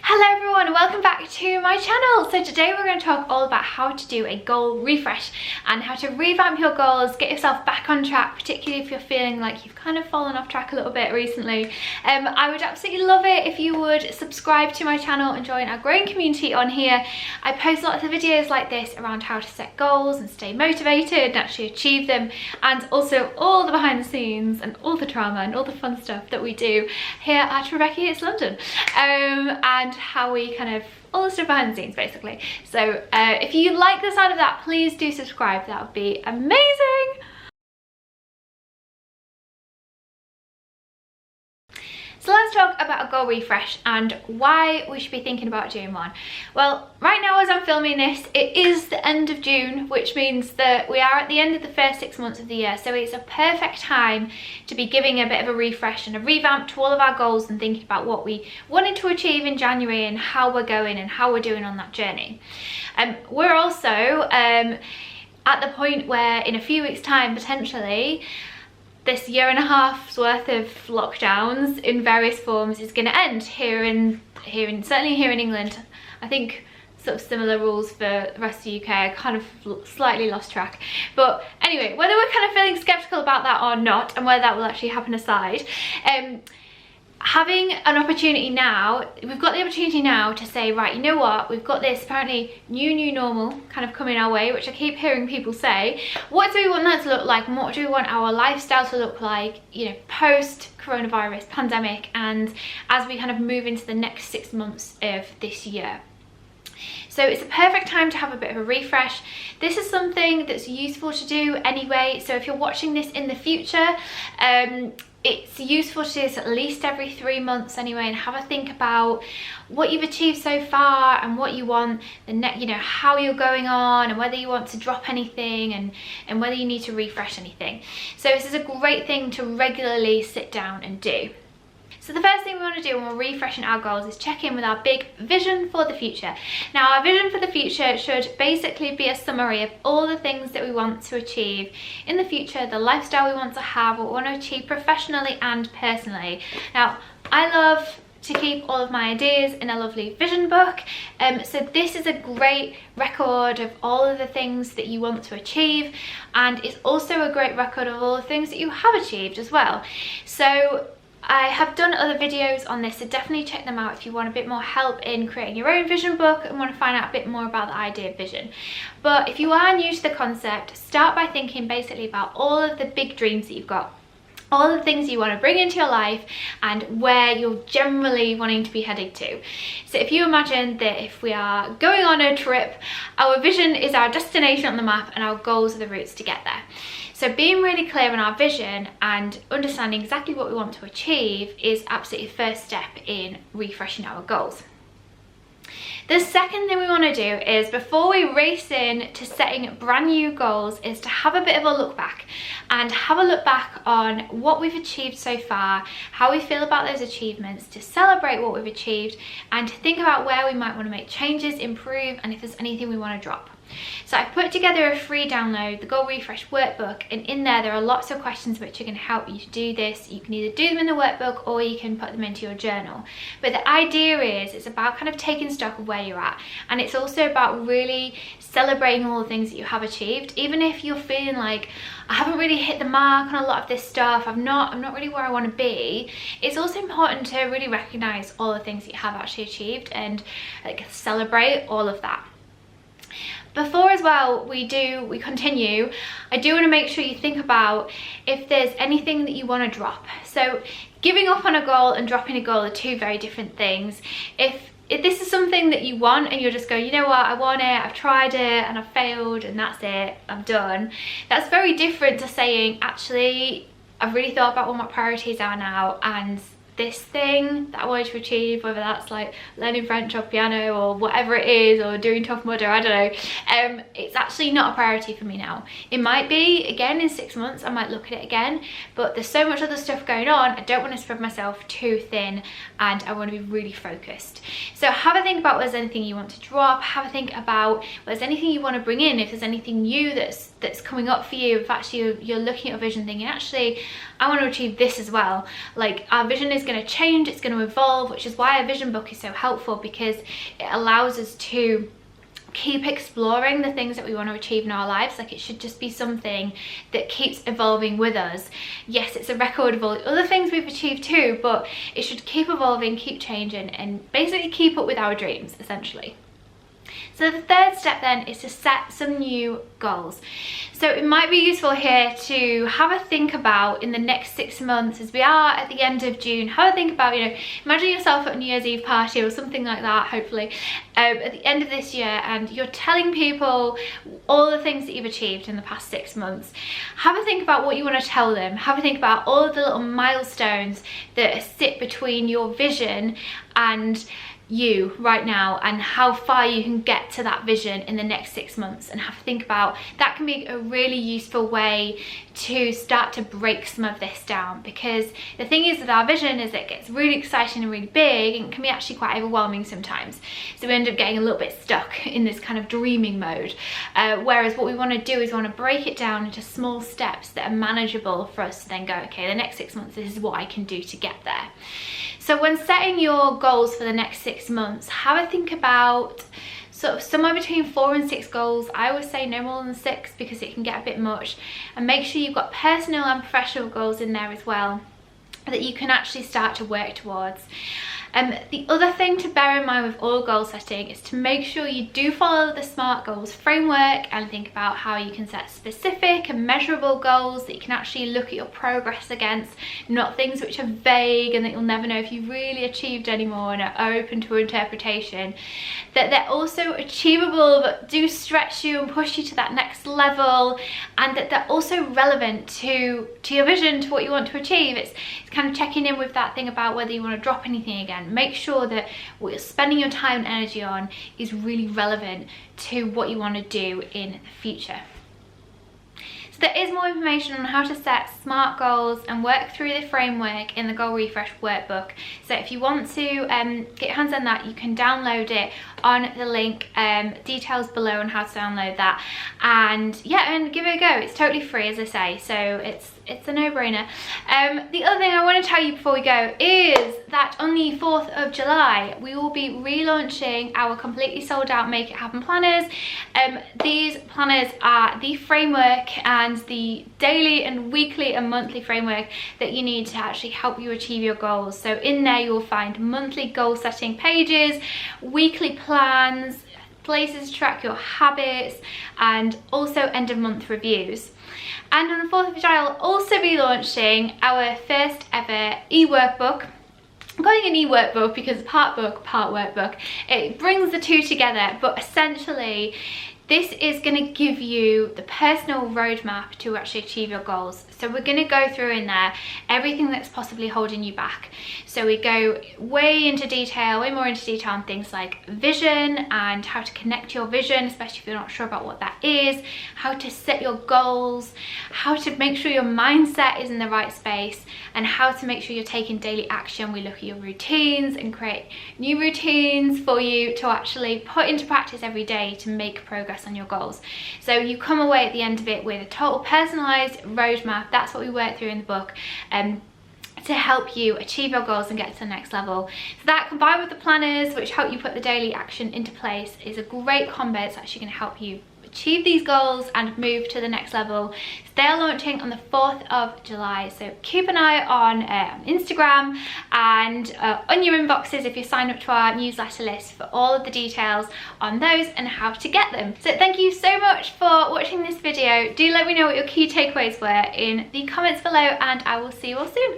Hello everyone, welcome back to my channel. So today we're going to talk all about how to do a goal refresh and how to revamp your goals, get yourself back on track, particularly if you're feeling like you've kind of fallen off track a little bit recently. I would absolutely love it if you would subscribe to my channel and join our growing community on here. I post lots of videos like this around how to set goals and stay motivated and actually achieve them, and also all the behind the scenes and all the drama and all the fun stuff that we do here at Rebeccca It's London. And how we kind of all the stuff behind the scenes basically. So if you like the sound of that, please do subscribe, that would be amazing. So let's talk about a goal refresh and why we should be thinking about doing one. Well, right now as I'm filming this, it is the end of June, which means that we are at the end of the first 6 months of the year. So it's a perfect time to be giving a bit of a refresh and a revamp to all of our goals and thinking about what we wanted to achieve in January and how we're going and how we're doing on that journey. We're also at the point where in a few weeks' time, potentially, this year and a half's worth of lockdowns in various forms is going to end certainly here in England. I think sort of similar rules for the rest of the UK. I kind of slightly lost track, but anyway, whether we're kind of feeling skeptical about that or not, and whether that will actually happen aside, having an opportunity now, we've got the opportunity now to say, right, you know what, we've got this apparently new normal kind of coming our way, which I keep hearing people say. What do we want that to look like, and what do we want our lifestyle to look like, you know, post coronavirus pandemic, and as we kind of move into the next 6 months of this year. So it's a perfect time to have a bit of a refresh. This is something that's useful to do anyway, so if you're watching this in the future, it's useful to do this at least every 3 months anyway, and have a think about what you've achieved so far and what you want the next, you know, how you're going on, and whether you want to drop anything and whether you need to refresh anything. So this is a great thing to regularly sit down and do. So the first thing we want to do when we're refreshing our goals is check in with our big vision for the future. Now, our vision for the future should basically be a summary of all the things that we want to achieve in the future, the lifestyle we want to have, what we want to achieve professionally and personally. Now, I love to keep all of my ideas in a lovely vision book, so this is a great record of all of the things that you want to achieve, and it's also a great record of all the things that you have achieved as well. So I have done other videos on this, so definitely check them out if you want a bit more help in creating your own vision book and want to find out a bit more about the idea of vision. But if you are new to the concept, start by thinking basically about all of the big dreams that you've got, all the things you want to bring into your life, and where you're generally wanting to be heading to. So if you imagine that if we are going on a trip, our vision is our destination on the map and our goals are the routes to get there. So being really clear on our vision and understanding exactly what we want to achieve is absolutely the first step in refreshing our goals. The second thing we want to do is, before we race in to setting brand new goals, is to have a bit of a look back and have a look back on what we've achieved so far, how we feel about those achievements, to celebrate what we've achieved, and to think about where we might want to make changes, improve, and if there's anything we want to drop. So I've put together a free download, the Goal Refresh workbook, and in there are lots of questions which are going to help you to do this. You can either do them in the workbook or you can put them into your journal. But the idea is, it's about kind of taking stock of where you're at, and it's also about really celebrating all the things that you have achieved. Even if you're feeling like, I haven't really hit the mark on a lot of this stuff, I'm not really where I want to be, it's also important to really recognize all the things that you have actually achieved and like celebrate all of that. Before as well we continue, I do want to make sure you think about if there's anything that you want to drop. So giving up on a goal and dropping a goal are two very different things. If this is something that you want and you're just going, you know what, I want it, I've tried it and I've failed and that's it, I'm done, that's very different to saying, actually, I've really thought about what my priorities are now, and this thing that I wanted to achieve, whether that's like learning French or piano or whatever it is, or doing Tough Mudder, I don't know, it's actually not a priority for me now. It might be, again, in 6 months I might look at it again, but there's so much other stuff going on, I don't want to spread myself too thin, and I want to be really focused. So have a think about whether there's anything you want to drop, have a think about whether there's anything you want to bring in, if there's anything new that's coming up for you, if actually you're looking at a vision thinking, actually, I want to achieve this as well. Like, our vision is going to change, it's going to evolve, which is why a vision book is so helpful, because it allows us to keep exploring the things that we want to achieve in our lives. Like, it should just be something that keeps evolving with us. Yes, it's a record of all the other things we've achieved too, but it should keep evolving, keep changing, and basically keep up with our dreams, essentially. So the third step then is to set some new goals. So it might be useful here to have a think about, in the next 6 months, as we are at the end of June, have a think about, you know, imagine yourself at a New Year's Eve party or something like that, hopefully, at the end of this year, and you're telling people all the things that you've achieved in the past 6 months. Have a think about what you want to tell them. Have a think about all of the little milestones that sit between your vision and you right now, and how far you can get to that vision in the next 6 months, and have to think about that. Can be a really useful way to start to break some of this down, because the thing is with our vision is it gets really exciting and really big, and it can be actually quite overwhelming sometimes, so we end up getting a little bit stuck in this kind of dreaming mode, whereas what we want to do is we want to break it down into small steps that are manageable for us to then go, okay, the next 6 months, this is what I can do to get there. So when setting your goals for the next 6 months, have a think about sort of somewhere between 4 and 6 goals. I always say no more than 6, because it can get a bit much. And make sure you've got personal and professional goals in there as well, that you can actually start to work towards. The other thing to bear in mind with all goal setting is to make sure you do follow the SMART goals framework, and think about how you can set specific and measurable goals that you can actually look at your progress against, not things which are vague and that you'll never know if you've really achieved anymore and are open to interpretation. That they're also achievable, but do stretch you and push you to that next level, and that they're also relevant to your vision, to what you want to achieve. It's kind of checking in with that thing about whether you want to drop anything again. Make sure that what you're spending your time and energy on is really relevant to what you want to do in the future. So there is more information on how to set SMART goals and work through the framework in the Goal Refresh workbook. So if you want to get your hands on that, you can download it on the link, details below on how to download that. And yeah, and give it a go. It's totally free, as I say, so it's a no-brainer. The other thing I want to tell you before we go is that on the 4th of July, we will be relaunching our completely sold out Make It Happen planners. These planners are the framework and the daily and weekly and monthly framework that you need to actually help you achieve your goals. So in there you'll find monthly goal setting pages, weekly plans, places to track your habits, and also end of month reviews. And on the 4th of July, I'll also be launching our first ever e-workbook. I'm calling it an e-workbook because part book, part workbook. It brings the two together, but essentially this is going to give you the personal roadmap to actually achieve your goals. So we're going to go through in there everything that's possibly holding you back. So we go way into detail, way more into detail on things like vision and how to connect your vision, especially if you're not sure about what that is, how to set your goals, how to make sure your mindset is in the right space, and how to make sure you're taking daily action. We look at your routines and create new routines for you to actually put into practice every day to make progress on your goals. So you come away at the end of it with a total personalized roadmap. That's what we work through in the book, to help you achieve your goals and get to the next level. So that, combined with the planners which help you put the daily action into place, is a great combo. It's actually going to help you achieve these goals and move to the next level. So they're launching on the 4th of July, so keep an eye on Instagram and on your inboxes if you sign up to our newsletter list for all of the details on those and how to get them. So thank you so much for watching this video. Do let me know what your key takeaways were in the comments below, and I will see you all soon.